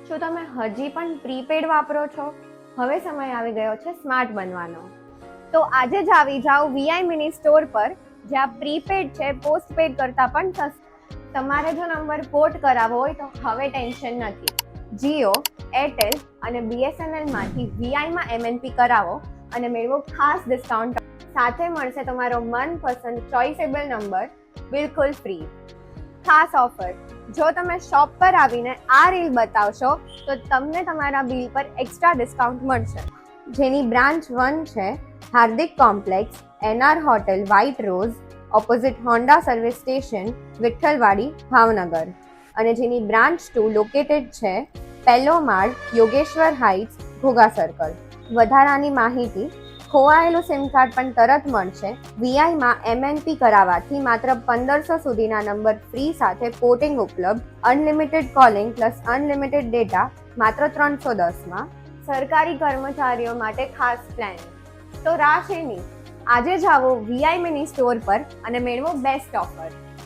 શું તમે હજી પણ પ્રીપેડ વાપરો છો? હવે સમય આવી ગયો છે સ્માર્ટ બનવાનો. તો આજે જ આવી જાઓ વીઆઈ મિની સ્ટોર પર, જ્યાં પ્રીપેડ છે પોસ્ટપેડ કરતાં પણ સસ્તું. તમારે જો નંબર પોર્ટ કરાવવો હોય તો હવે ટેન્શન નથી. જીઓ, એરટેલ અને BSNL માંથી વીઆઈમાં MNP કરાવો અને મેળવો ખાસ ડિસ્કાઉન્ટ. સાથે મળશે તમારો મનપસંદ ચોઇસેબલ નંબર બિલકુલ ફ્રી. ખાસ ઓફર, જો તમે શોપ પર આવીને આ રીલ બતાવશો તો તમને તમારા બિલ પર એક્સ્ટ્રા ડિસ્કાઉન્ટ મળશે. જેની બ્રાન્ચ 1 છે Hardik complex, NR hotel, white rose, opposite Honda service station, Vitthalwadi, Bhavnagar. અને જેની બ્રાન્ચ 2 લોકેટેડ છે પહેલો માળ, યોગેશ્વર હાઇટ્સ, ઘોઘા સર્કલ. વધારાની માહિતી: ખોવાયેલું સિમ કાર્ડ પણ તરત મળશે. વીઆઈમાં MNP કરાવવાથી માત્ર 1500 સુધીના નંબર ફ્રી સાથે પોર્ટિંગ ઉપલબ્ધ. Unlimited calling plus unlimited data માત્ર 310માં. સરકારી કર્મચારીઓ માટે ખાસ પ્લાન. તો રાહ શેની? આજે જ આવો વીઆઈ મિની સ્ટોર પર અને મેળવો બેસ્ટ ઓફર.